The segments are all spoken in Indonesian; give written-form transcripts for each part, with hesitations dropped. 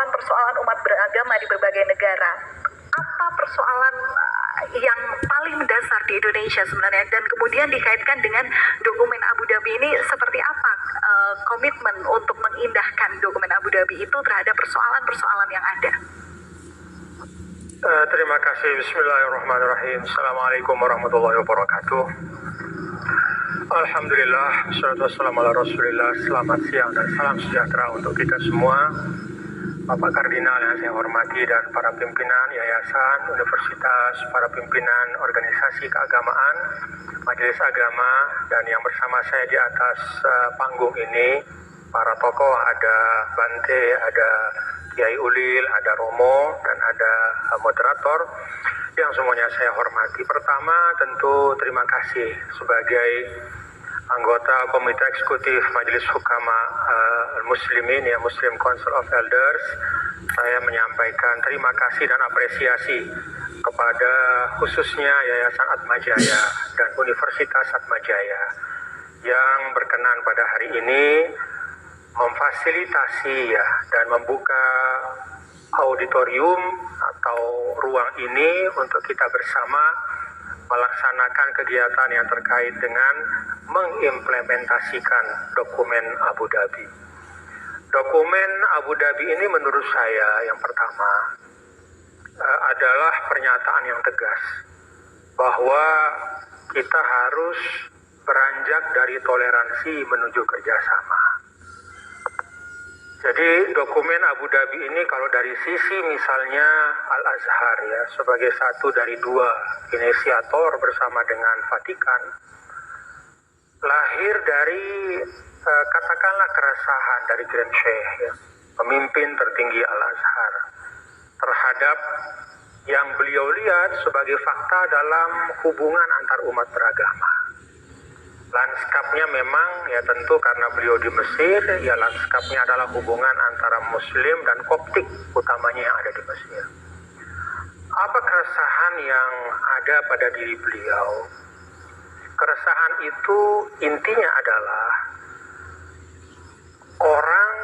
persoalan-persoalan umat beragama di berbagai negara. Apa persoalan yang paling mendasar di Indonesia sebenarnya, dan kemudian dikaitkan dengan dokumen Abu Dhabi ini, seperti apa komitmen untuk mengindahkan dokumen Abu Dhabi itu terhadap persoalan-persoalan yang ada? Terima kasih. Bismillahirrahmanirrahim. Assalamualaikum warahmatullahi wabarakatuh. Alhamdulillah, wassalatu wassalamu ala Rasulillah. Selamat siang dan salam sejahtera untuk kita semua. Bapak Kardinal yang saya hormati dan para pimpinan yayasan, universitas, para pimpinan organisasi keagamaan, majelis agama, dan yang bersama saya di atas panggung ini, para tokoh, ada Bante, ada Kiai Ulil, ada Romo, dan ada moderator yang semuanya saya hormati. Pertama, tentu terima kasih sebagai anggota Komite Eksekutif Majelis Hukama Muslimin, ya, Muslim Council of Elders. Saya menyampaikan terima kasih dan apresiasi kepada khususnya Yayasan Atmajaya dan Universitas Atmajaya yang berkenan pada hari ini memfasilitasi, ya, dan membuka auditorium atau ruang ini untuk kita bersama melaksanakan kegiatan yang terkait dengan mengimplementasikan dokumen Abu Dhabi. Dokumen Abu Dhabi ini menurut saya yang pertama adalah pernyataan yang tegas bahwa kita harus beranjak dari toleransi menuju kerjasama. Jadi dokumen Abu Dhabi ini kalau dari sisi misalnya Al-Azhar, ya, sebagai satu dari dua inisiator bersama dengan Vatikan, lahir dari katakanlah keresahan dari Grand Sheikh, ya, pemimpin tertinggi Al-Azhar, terhadap yang beliau lihat sebagai fakta dalam hubungan antar umat beragama. Lanskapnya memang, ya, tentu karena beliau di Mesir, ya, lanskapnya adalah hubungan antara Muslim dan Koptik, utamanya yang ada di Mesir. Apa keresahan yang ada pada diri beliau? Keresahan itu intinya adalah orang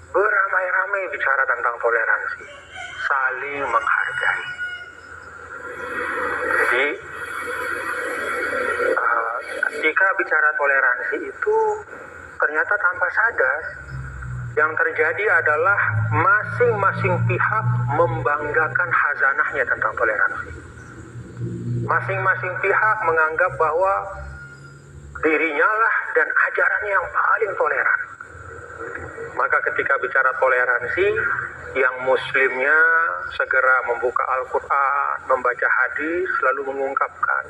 beramai-ramai bicara tentang toleransi, saling menghargai. Jadi ketika bicara toleransi itu ternyata tanpa sadar yang terjadi adalah masing-masing pihak membanggakan hazanahnya tentang toleransi. Masing-masing pihak menganggap bahwa dirinya lah dan ajarannya yang paling toleran. Maka ketika bicara toleransi, yang muslimnya segera membuka Al-Quran, membaca hadis, lalu mengungkapkan,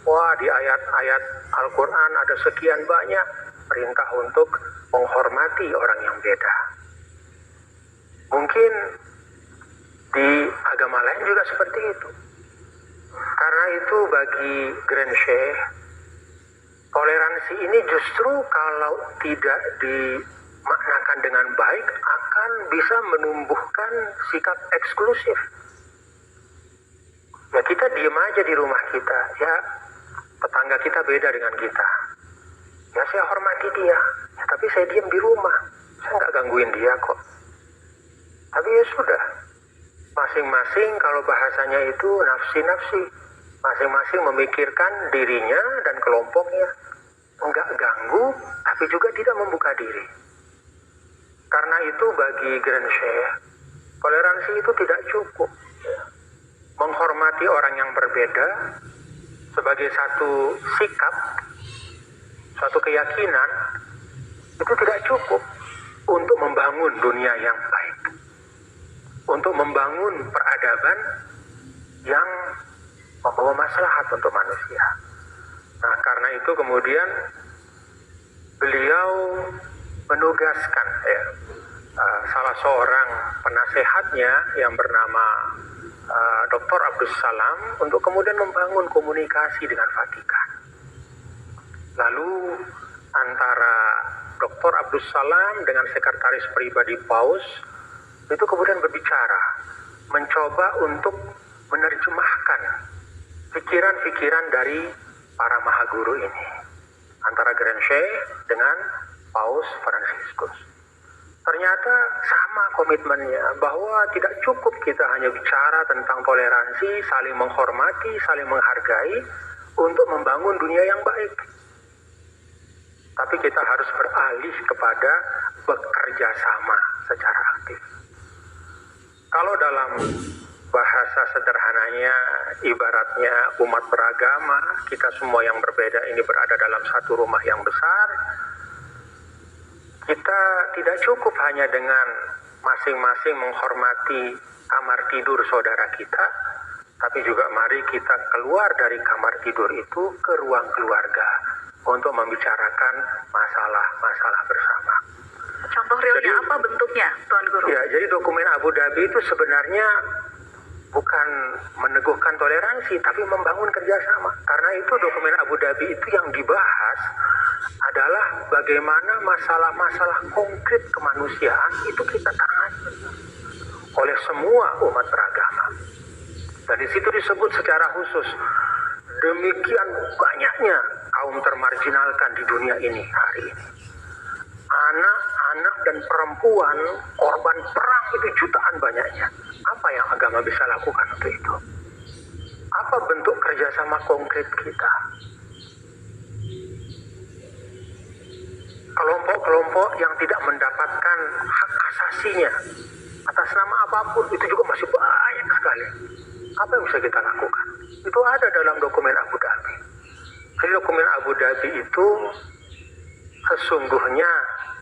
wah, di ayat-ayat Al-Quran ada sekian banyak perintah untuk menghormati orang yang beda. Mungkin di agama lain juga seperti itu. Karena itu bagi Grand Sheikh, toleransi ini justru kalau tidak dimaknakan dengan baik akan bisa menumbuhkan sikap eksklusif. Ya, kita diem aja di rumah kita, ya, tetangga kita beda dengan kita, ya, saya hormati dia, ya, tapi saya diam di rumah, saya nggak gangguin dia kok. Tapi ya sudah, masing-masing kalau bahasanya itu nafsi-nafsi, masing-masing memikirkan dirinya dan kelompoknya, nggak ganggu tapi juga tidak membuka diri. Karena itu bagi Grand Sheikh, toleransi itu tidak cukup. Menghormati orang yang berbeda sebagai satu sikap, suatu keyakinan, itu tidak cukup untuk membangun dunia yang baik, untuk membangun peradaban yang membawa maslahat untuk manusia. Nah, karena itu kemudian beliau menugaskan, ya, salah seorang penasehatnya yang bernama Dr. Abdus Salam untuk kemudian membangun komunikasi dengan Vatikan. Lalu antara Dr. Abdus Salam dengan sekretaris pribadi Paus itu kemudian berbicara, mencoba untuk menerjemahkan pikiran-pikiran dari para mahaguru ini antara Grand Sheikh dengan Paus Fransiskus. Ternyata sama sama komitmennya bahwa tidak cukup kita hanya bicara tentang toleransi, saling menghormati, saling menghargai untuk membangun dunia yang baik. Tapi kita harus beralih kepada bekerja sama secara aktif. Kalau dalam bahasa sederhananya, ibaratnya umat beragama, kita semua yang berbeda ini berada dalam satu rumah yang besar. Kita tidak cukup hanya dengan masing-masing menghormati kamar tidur saudara kita, tapi juga mari kita keluar dari kamar tidur itu ke ruang keluarga untuk membicarakan masalah-masalah bersama. Contoh realnya apa bentuknya, Tuan Guru? Ya, jadi dokumen Abu Dhabi itu sebenarnya bukan meneguhkan toleransi, tapi membangun kerjasama. Karena itu dokumen Abu Dhabi itu yang dibahas adalah bagaimana masalah-masalah konkret kemanusiaan itu kita tangani oleh semua umat beragama. Dan di situ disebut secara khusus, demikian banyaknya kaum termarginalkan di dunia ini hari ini. Anak-anak dan perempuan korban perang itu jutaan banyaknya. Apa yang agama bisa lakukan untuk itu? Apa bentuk kerjasama konkret kita? Kelompok-kelompok yang tidak mendapatkan hak asasinya atas nama apapun itu juga masih banyak sekali. Apa yang bisa kita lakukan? Itu ada dalam dokumen Abu Dhabi. Jadi dokumen Abu Dhabi itu sesungguhnya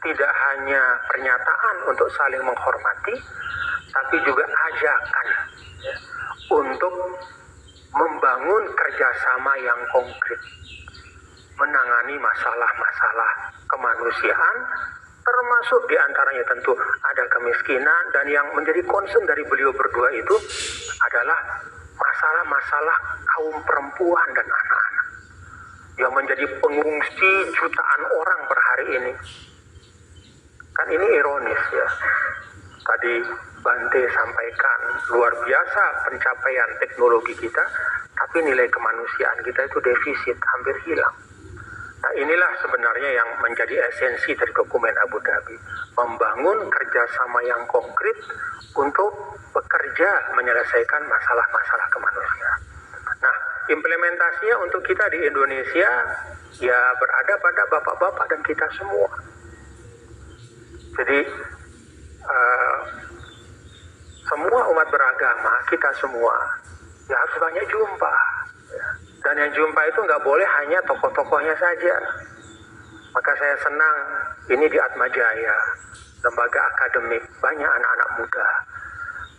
tidak hanya pernyataan untuk saling menghormati, tapi juga ajakan untuk membangun kerjasama yang konkret, menangani masalah-masalah kemanusiaan, termasuk diantaranya tentu ada kemiskinan, dan yang menjadi concern dari beliau berdua itu adalah masalah-masalah kaum perempuan dan anak-anak yang menjadi pengungsi jutaan orang per hari ini. Kan ini ironis ya. Tadi Bante sampaikan luar biasa pencapaian teknologi kita, tapi nilai kemanusiaan kita itu defisit, hampir hilang. Nah, inilah sebenarnya yang menjadi esensi dari dokumen Abu Dhabi, membangun kerjasama yang konkret untuk bekerja menyelesaikan masalah-masalah kemanusiaan. Nah, implementasinya untuk kita di Indonesia ya berada pada bapak-bapak dan kita semua. Jadi semua umat beragama, kita semua ya harus banyak jumpa ya. Dan yang jumpa itu nggak boleh hanya tokoh-tokohnya saja. Maka saya senang ini di Atmajaya, lembaga akademik, banyak anak-anak muda.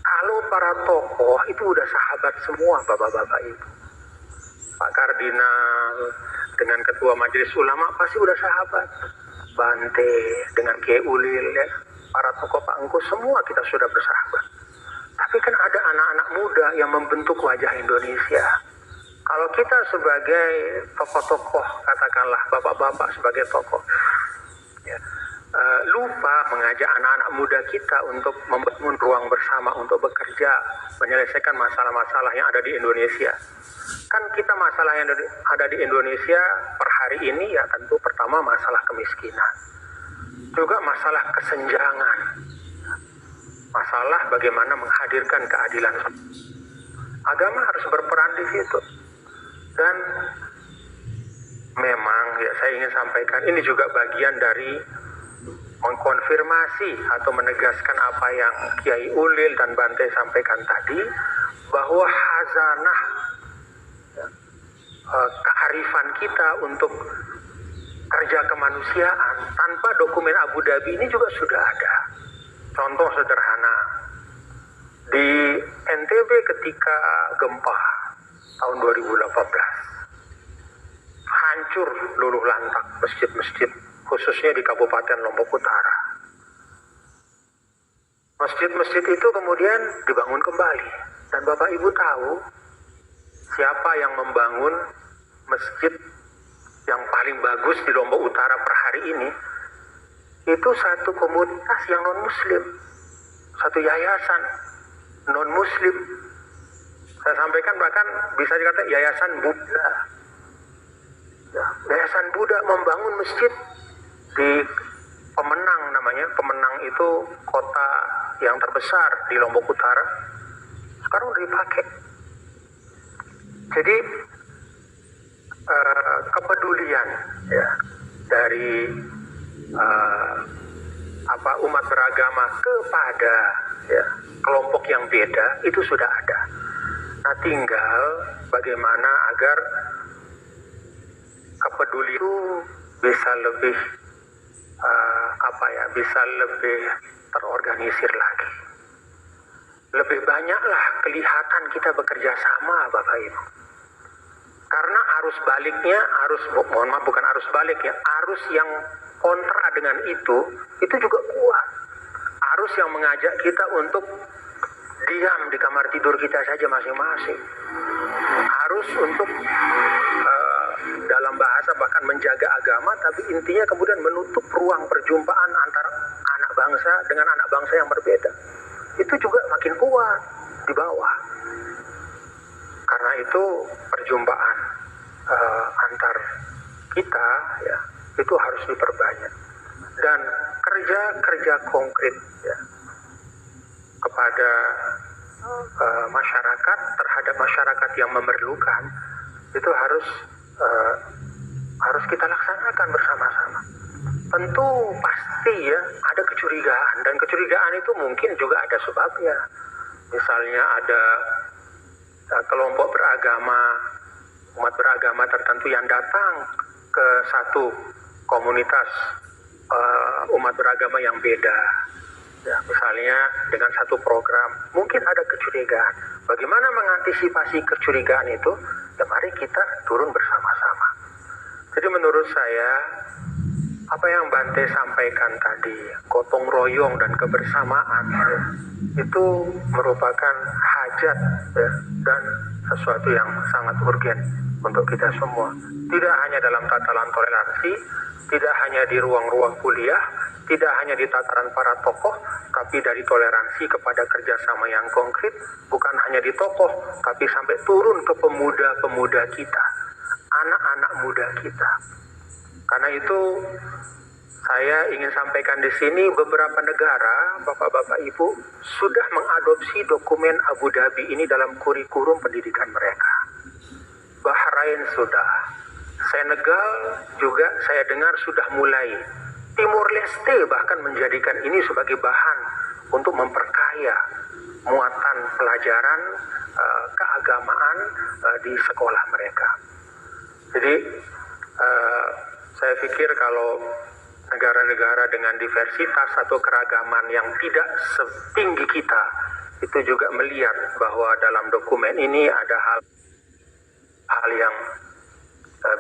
Kalau para tokoh itu udah sahabat semua bapak-bapak itu. Pak Kardinal dengan Ketua Majelis Ulama pasti udah sahabat. Bante dengan Kiai Ulil ya, para tokoh Pak Engku semua kita sudah bersahabat. Tapi kan ada anak-anak muda yang membentuk wajah Indonesia. Kalau kita sebagai tokoh-tokoh, katakanlah bapak-bapak sebagai tokoh, ya, lupa mengajak anak-anak muda kita untuk membangun ruang bersama untuk bekerja menyelesaikan masalah-masalah yang ada di Indonesia. Kan kita masalah yang ada di Indonesia per hari ini ya tentu pertama masalah kemiskinan, juga masalah kesenjangan, masalah bagaimana menghadirkan keadilan. Agama harus berperan di situ. Dan memang ya saya ingin sampaikan ini juga bagian dari mengkonfirmasi atau menegaskan apa yang Kiai Ulil dan Bante sampaikan tadi, bahwa hazanah kearifan kita untuk kerja kemanusiaan tanpa dokumen Abu Dhabi ini juga sudah ada. Contoh sederhana, di NTB ketika gempa tahun 2018 hancur luluh lantak masjid-masjid, khususnya di Kabupaten Lombok Utara. Masjid-masjid itu kemudian dibangun kembali, dan Bapak Ibu tahu siapa yang membangun masjid yang paling bagus di Lombok Utara per hari ini? Itu satu komunitas yang non-muslim, satu yayasan non-muslim. Saya sampaikan bahkan bisa dikatakan yayasan Buddha. Ya, yayasan Buddha membangun masjid di Pemenang namanya, Pemenang itu kota yang terbesar di Lombok Utara, sekarang udah dipakai. Jadi kepedulian ya dari umat beragama kepada ya kelompok yang beda itu sudah ada. Nah, tinggal bagaimana agar kepedulian itu bisa lebih bisa lebih terorganisir lagi. Lebih banyaklah kelihatan kita bekerja sama, Bapak Ibu. Karena arus baliknya, bukan arus balik ya, arus yang kontra dengan itu juga kuat. Arus yang mengajak kita untuk diam di kamar tidur kita saja masing-masing. Harus untuk dalam bahasa bahkan menjaga agama, tapi intinya kemudian menutup ruang perjumpaan antara anak bangsa dengan anak bangsa yang berbeda. Itu juga makin kuat di bawah. Karena itu perjumpaan antar kita ya itu harus diperbanyak, dan kerja konkret ya kepada masyarakat, terhadap masyarakat yang memerlukan itu harus kita laksanakan bersama-sama. Tentu pasti ya ada kecurigaan, dan kecurigaan itu mungkin juga ada sebabnya. Misalnya ada kelompok beragama, umat beragama tertentu yang datang ke satu komunitas umat beragama yang beda. Ya, misalnya dengan satu program, mungkin ada kecurigaan. Bagaimana mengantisipasi kecurigaan itu? Ya mari kita turun bersama-sama. Jadi menurut saya, apa yang Bante sampaikan tadi, gotong royong dan kebersamaan, ya, itu merupakan hajat ya, dan sesuatu yang sangat urgen untuk kita semua. Tidak hanya dalam tataran toleransi, tidak hanya di ruang-ruang kuliah, tidak hanya di tataran para tokoh, tapi dari toleransi kepada kerjasama yang konkret, bukan hanya di tokoh, tapi sampai turun ke pemuda-pemuda kita, anak-anak muda kita. Karena itu saya ingin sampaikan di sini, beberapa negara, Bapak-Bapak Ibu, sudah mengadopsi dokumen Abu Dhabi ini dalam kurikulum pendidikan mereka. Bahrain sudah, Senegal juga saya dengar sudah mulai. Timur Leste bahkan menjadikan ini sebagai bahan untuk memperkaya muatan pelajaran keagamaan di sekolah mereka. Jadi saya pikir kalau negara-negara dengan diversitas atau keragaman yang tidak setinggi kita itu juga melihat bahwa dalam dokumen ini ada hal yang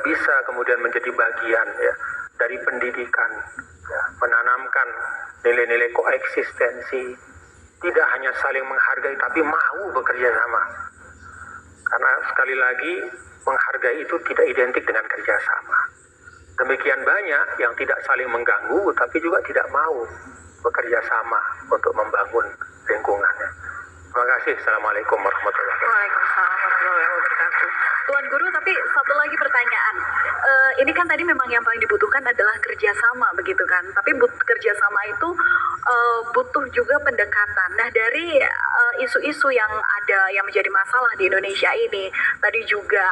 bisa kemudian menjadi bagian ya dari pendidikan ya, menanamkan nilai-nilai koeksistensi, tidak hanya saling menghargai tapi mau bekerja sama. Karena sekali lagi menghargai itu tidak identik dengan kerjasama. Demikian banyak yang tidak saling mengganggu tapi juga tidak mau bekerja sama untuk membangun lingkungannya. Terima kasih. Assalamualaikum warahmatullahi wabarakatuh. Waalaikumsalam warahmatullahi wabarakatuh. Tuan Guru, tapi satu lagi pertanyaan. Ini kan tadi memang yang paling dibutuhkan adalah kerjasama, begitu kan? Tapi kerjasama itu butuh juga pendekatan. Nah, dari isu-isu yang ada yang menjadi masalah di Indonesia ini, tadi juga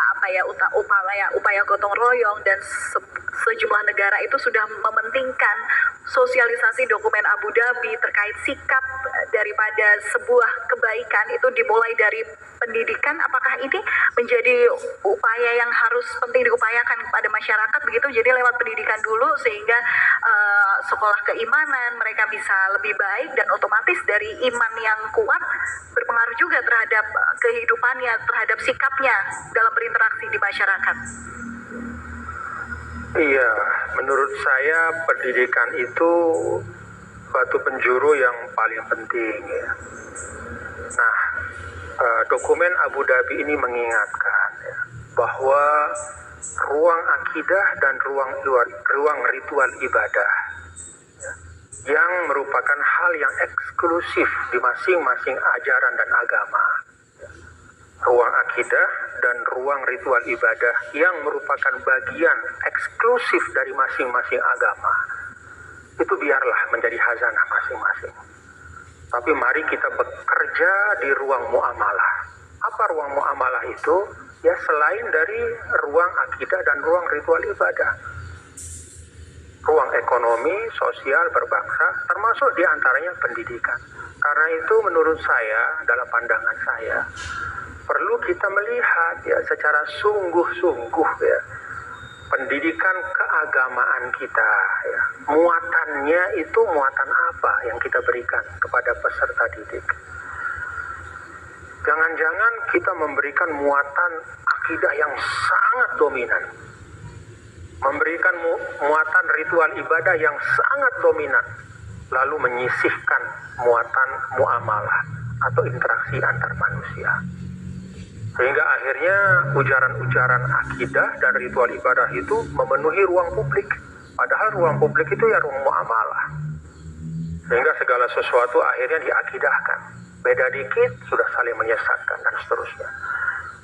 upaya gotong royong dan sejumlah negara itu sudah mementingkan sosialisasi dokumen Abu Dhabi terkait sikap daripada sebuah kebaikan itu dimulai dari pendidikan. Apakah ini menjadi upaya yang harus penting diupayakan kepada masyarakat begitu? Jadi lewat pendidikan dulu sehingga sekolah keimanan mereka bisa lebih baik, dan otomatis dari iman yang kuat berpengaruh juga terhadap kehidupannya, terhadap sikapnya dalam berinteraksi di masyarakat. Iya, menurut saya pendidikan itu batu penjuru yang paling penting ya. Nah, dokumen Abu Dhabi ini mengingatkan ya, bahwa ruang akidah dan ruang ritual ibadah ya, yang merupakan hal yang eksklusif di masing-masing ajaran dan agama. Ruang akidah dan ruang ritual ibadah yang merupakan bagian eksklusif dari masing-masing agama itu biarlah menjadi hazanah masing-masing. Tapi mari kita bekerja di ruang muamalah. Apa ruang muamalah itu? Ya selain dari ruang akidah dan ruang ritual ibadah. Ruang ekonomi, sosial, berbangsa, termasuk diantaranya pendidikan. Karena itu menurut saya, dalam pandangan saya, perlu kita melihat ya secara sungguh-sungguh ya pendidikan keagamaan kita ya. Muatannya itu muatan apa yang kita berikan kepada peserta didik. Jangan-jangan kita memberikan muatan akidah yang sangat dominan. Memberikan muatan ritual ibadah yang sangat dominan. Lalu menyisihkan muatan muamalah atau interaksi antar manusia. Sehingga akhirnya ujaran-ujaran akidah dan ritual ibadah itu memenuhi ruang publik. Padahal ruang publik itu ya ruang muamalah. Sehingga segala sesuatu akhirnya diakidahkan. Beda dikit sudah saling menyesatkan dan seterusnya.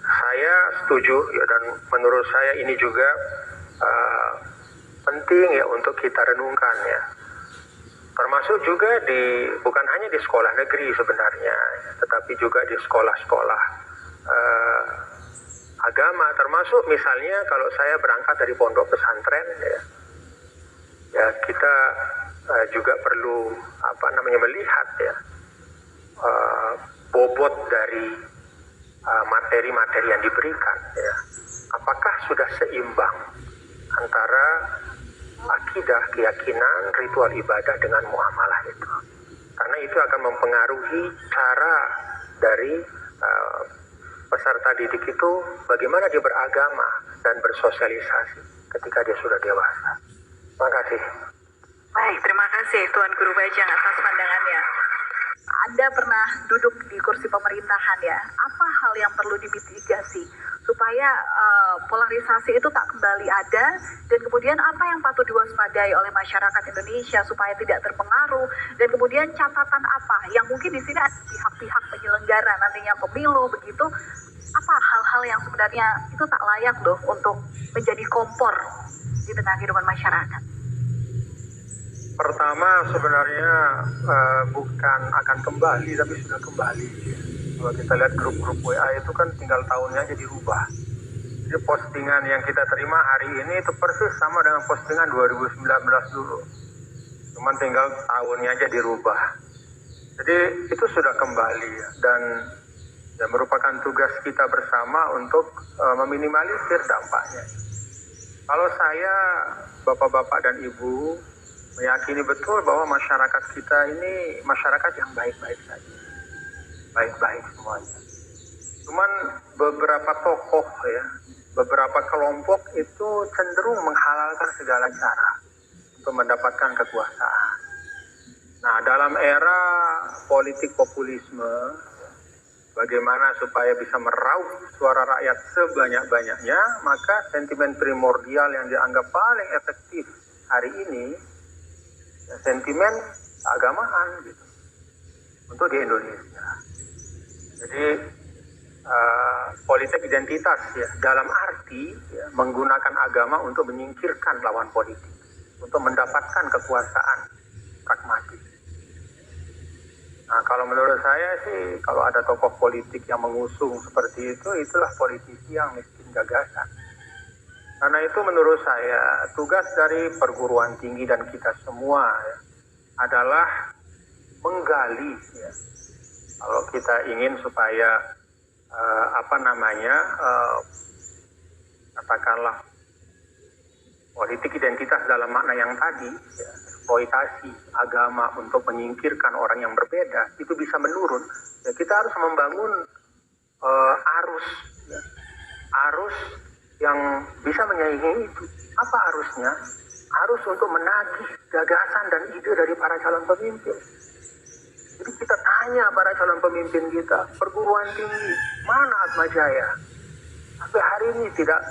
Saya setuju ya, dan menurut saya ini juga penting ya untuk kita renungkan ya. Termasuk juga bukan hanya di sekolah negeri sebenarnya, tetapi juga di sekolah-sekolah agama, termasuk misalnya kalau saya berangkat dari pondok pesantren ya kita juga perlu melihat ya bobot dari materi-materi yang diberikan ya, apakah sudah seimbang antara akidah, keyakinan, ritual ibadah dengan muamalah itu, karena itu akan mempengaruhi cara dari peserta didik itu bagaimana dia beragama dan bersosialisasi ketika dia sudah dewasa. Terima kasih. Baik, terima kasih Tuan Guru Bajang atas pandangannya. Anda pernah duduk di kursi pemerintahan ya. Apa hal yang perlu dimitigasi supaya polarisasi itu tak kembali ada, dan kemudian apa yang patut diwaspadai oleh masyarakat Indonesia supaya tidak terpengaruh, dan kemudian catatan apa yang mungkin di sini ada pihak-pihak penyelenggara nantinya pemilu begitu, apa hal-hal yang sebenarnya itu tak layak loh untuk menjadi kompor di tengah kehidupan masyarakat? Pertama sebenarnya bukan akan kembali, tapi sudah kembali. Kalau kita lihat grup-grup WA itu kan tinggal tahunnya aja dirubah. Jadi postingan yang kita terima hari ini itu persis sama dengan postingan 2019 dulu. Cuman tinggal tahunnya aja dirubah. Jadi itu sudah kembali dan merupakan tugas kita bersama untuk meminimalisir dampaknya. Kalau saya, bapak-bapak dan ibu, meyakini betul bahwa masyarakat kita ini masyarakat yang baik-baik saja. Baik-baik semuanya. Cuman beberapa tokoh ya, beberapa kelompok itu cenderung menghalalkan segala cara untuk mendapatkan kekuasaan. Nah, dalam era politik populisme, bagaimana supaya bisa meraup suara rakyat sebanyak-banyaknya, maka sentimen primordial yang dianggap paling efektif hari ini sentimen keagamaan gitu untuk di Indonesia. Jadi politik identitas ya, dalam arti ya, menggunakan agama untuk menyingkirkan lawan politik, untuk mendapatkan kekuasaan pragmatis. Nah, kalau menurut saya sih, kalau ada tokoh politik yang mengusung seperti itu, itulah politisi yang miskin gagasan. Karena itu menurut saya tugas dari perguruan tinggi dan kita semua ya, adalah menggali ya. Kalau kita ingin supaya katakanlah politik identitas dalam makna yang tadi ya, eksploitasi agama untuk menyingkirkan orang yang berbeda itu bisa menurun ya, kita harus membangun arus ya, arus yang bisa menyaingi itu. Apa harusnya? Harus untuk menagih gagasan dan ide dari para calon pemimpin. Jadi kita tanya para calon pemimpin kita, perguruan tinggi, mana Atma Jaya? Sampai hari ini tidak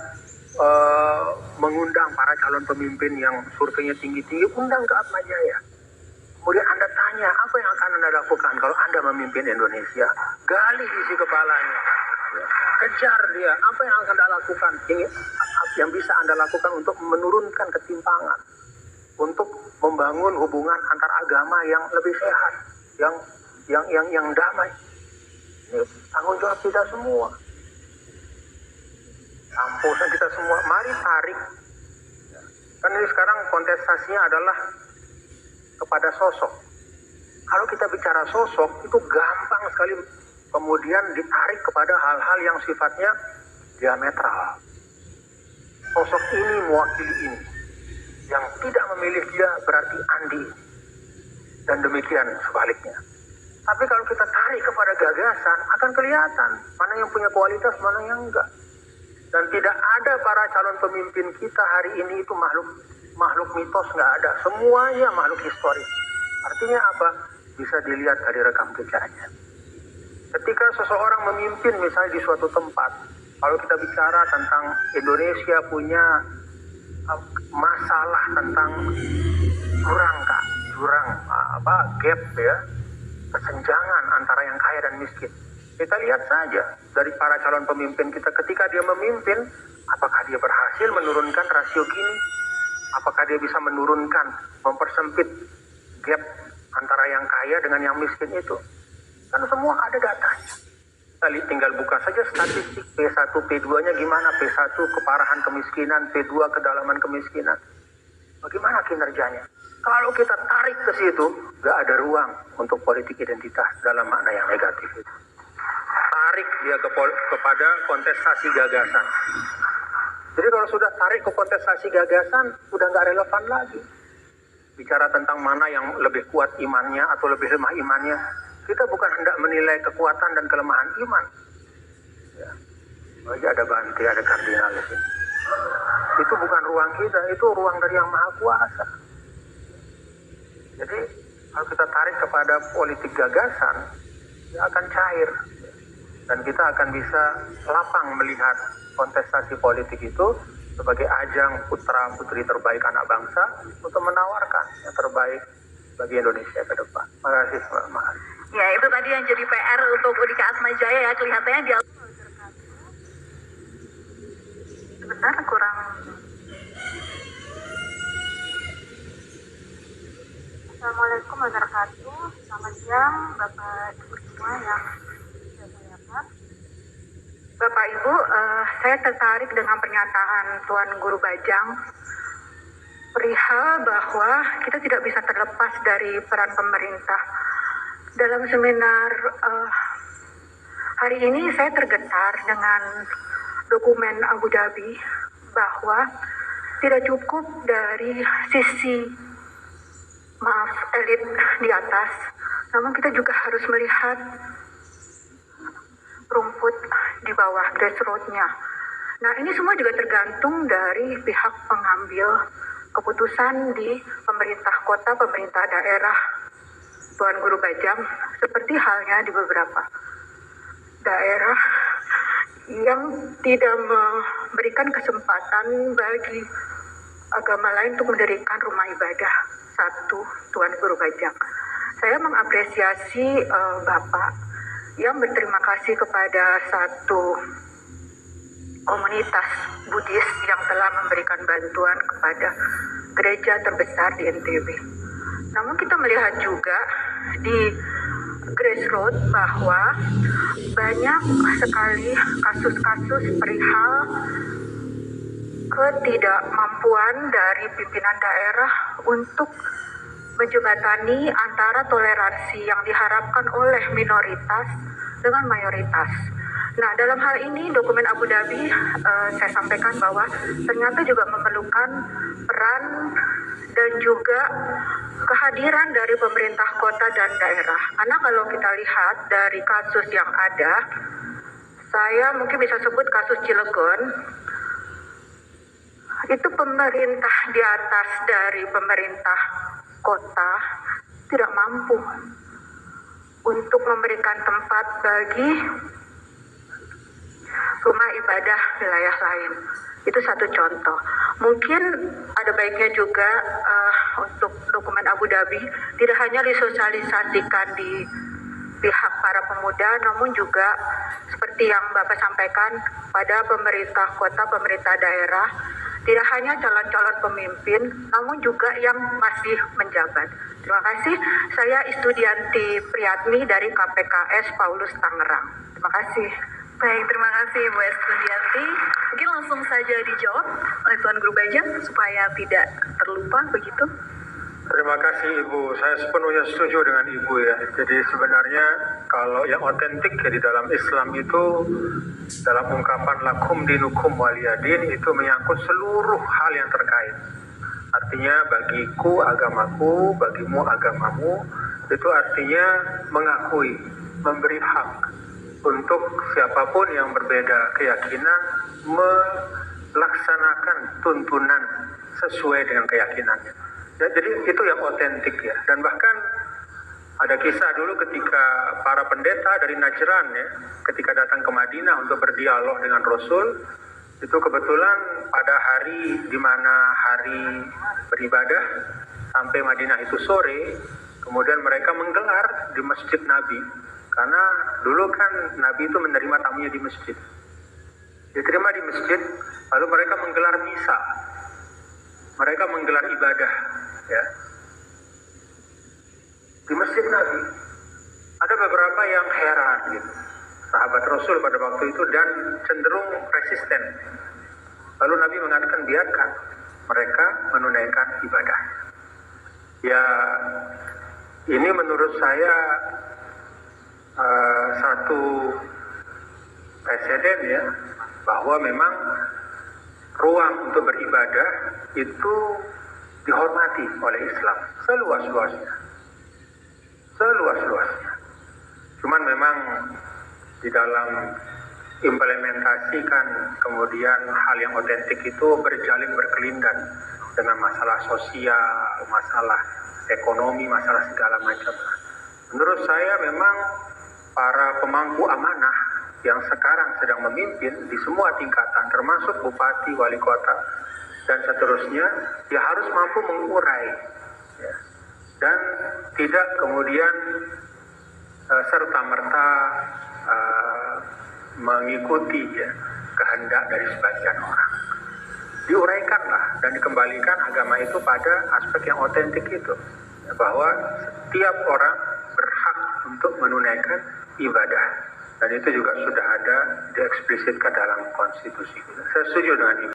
mengundang para calon pemimpin yang surveinya tinggi-tinggi, undang ke Atma Jaya. Kemudian Anda tanya, apa yang akan Anda lakukan kalau Anda memimpin Indonesia? Gali isi kepalanya. Kejar dia, apa yang akan Anda lakukan? Yang bisa Anda lakukan untuk menurunkan ketimpangan, untuk membangun hubungan antar agama yang lebih sehat, yang damai. Ini tanggung jawab kita semua. Kampusnya kita semua, mari tarik. Kan ini sekarang kontestasinya adalah kepada sosok. Kalau kita bicara sosok, itu gampang sekali kemudian ditarik kepada hal-hal yang sifatnya diametral. Sosok ini mewakili ini. Yang tidak memilih dia berarti Andi. Dan demikian sebaliknya. Tapi kalau kita tarik kepada gagasan, akan kelihatan mana yang punya kualitas, mana yang enggak. Dan tidak ada para calon pemimpin kita hari ini itu makhluk mitos, nggak ada. Semuanya makhluk historis. Artinya apa? Bisa dilihat dari rekam jejaknya. Ketika seseorang memimpin misalnya di suatu tempat, kalau kita bicara tentang Indonesia punya masalah tentang gap ya, kesenjangan antara yang kaya dan miskin. Kita lihat saja dari para calon pemimpin kita ketika dia memimpin, apakah dia berhasil menurunkan rasio Gini? Apakah dia bisa menurunkan, mempersempit gap antara yang kaya dengan yang miskin itu? Kan semua ada datanya. Kita tinggal buka saja statistik P1, P2-nya gimana, P1 keparahan kemiskinan, P2 kedalaman kemiskinan. Bagaimana kinerjanya? Kalau kita tarik ke situ, gak ada ruang untuk politik identitas dalam makna yang negatif itu. Tarik dia kepada kontestasi gagasan. Jadi kalau sudah tarik ke kontestasi gagasan, sudah gak relevan lagi. Bicara tentang mana yang lebih kuat imannya atau lebih lemah imannya, kita bukan hendak menilai kekuatan dan kelemahan iman. Ya. Ada Bante, ada kardinal di sini. Itu bukan ruang kita, itu ruang dari Yang Maha Kuasa. Jadi kalau kita tarik kepada politik gagasan, dia akan cair. Dan kita akan bisa lapang melihat kontestasi politik itu sebagai ajang putra-putri terbaik anak bangsa untuk menawarkan yang terbaik bagi Indonesia ke depan. Terima kasih, Mbak Mahal. Ya, itu tadi yang jadi PR untuk Unika Atmajaya ya, kelihatannya dia sebentar kurang. Assalamualaikum warahmatullahi wabarakatuh. Selamat siang Bapak Ibu semua yang saya lihat. Bapak Ibu, saya tertarik dengan pernyataan Tuan Guru Bajang perihal bahwa kita tidak bisa terlepas dari peran pemerintah. Dalam seminar hari ini saya tergetar dengan dokumen Abu Dhabi bahwa tidak cukup dari sisi elit di atas, namun kita juga harus melihat rumput di bawah, grassroots-nya. Nah, ini semua juga tergantung dari pihak pengambil keputusan di pemerintah kota, pemerintah daerah, Tuan Guru Bajang, seperti halnya di beberapa daerah yang tidak memberikan kesempatan bagi agama lain untuk mendirikan rumah ibadah. Satu, Tuan Guru Bajang. Saya mengapresiasi Bapak yang berterima kasih kepada satu komunitas Buddhis yang telah memberikan bantuan kepada gereja terbesar di NTB. Namun kita melihat juga di grassroots bahwa banyak sekali kasus-kasus perihal ketidakmampuan dari pimpinan daerah untuk menjembatani antara toleransi yang diharapkan oleh minoritas dengan mayoritas. Nah, dalam hal ini dokumen Abu Dhabi saya sampaikan bahwa ternyata juga memerlukan peran dan juga kehadiran dari pemerintah kota dan daerah. Karena kalau kita lihat dari kasus yang ada, saya mungkin bisa sebut kasus Cilegon, itu pemerintah di atas dari pemerintah kota tidak mampu untuk memberikan tempat bagi rumah ibadah wilayah lain. Itu satu contoh. Mungkin ada baiknya juga untuk dokumen Abu Dhabi tidak hanya disosialisasikan di pihak para pemuda, namun juga seperti yang Bapak sampaikan pada pemerintah kota, pemerintah daerah, Tidak hanya calon-calon pemimpin, namun juga yang masih menjabat. Terima kasih. Saya Istudianti Priyatmi dari KPKS Paulus Tangerang. Terima kasih. Baik, terima kasih Bu Estudianti. Mungkin langsung saja dijawab oleh Tuan Guru Bajang supaya tidak terlupa begitu. Terima kasih Ibu, saya sepenuhnya setuju dengan Ibu ya. Jadi sebenarnya kalau yang otentik ya di dalam Islam itu, dalam ungkapan lakum dinukum waliyadin, itu menyangkut seluruh hal yang terkait. Artinya bagiku agamaku, bagimu agamamu, itu artinya mengakui, memberi hak untuk siapapun yang berbeda keyakinan melaksanakan tuntunan sesuai dengan keyakinannya. Ya, jadi itu yang otentik ya. Dan bahkan ada kisah dulu ketika para pendeta dari Najran ya, ketika datang ke Madinah untuk berdialog dengan Rasul, itu kebetulan pada hari di mana hari beribadah sampai Madinah itu sore, kemudian mereka menggelar di Masjid Nabi. Karena dulu kan Nabi itu menerima tamunya di masjid. Diterima di masjid, lalu mereka menggelar misa. Mereka menggelar ibadah ya di Masjid Nabi. Ada beberapa yang heran gitu, sahabat Rasul pada waktu itu, dan cenderung resisten. Lalu Nabi mengatakan biarkan mereka menunaikan ibadah. Ya, ini menurut saya satu presiden ya, bahwa memang ruang untuk beribadah itu dihormati oleh Islam seluas-luasnya. Cuman memang di dalam implementasikan kemudian hal yang otentik itu berjalin berkelindan dengan masalah sosial, masalah ekonomi, masalah segala macam. Menurut saya memang para pemangku amanah yang sekarang sedang memimpin di semua tingkatan, termasuk bupati, wali kota, dan seterusnya, ya harus mampu mengurai ya, dan tidak kemudian serta-merta mengikuti ya, kehendak dari sebagian orang. Diuraikanlah dan dikembalikan agama itu pada aspek yang otentik itu, ya, bahwa setiap orang berhak untuk menunaikan ibadah, dan itu juga sudah ada dieksplisitkan dalam konstitusi. Saya setuju dengan itu.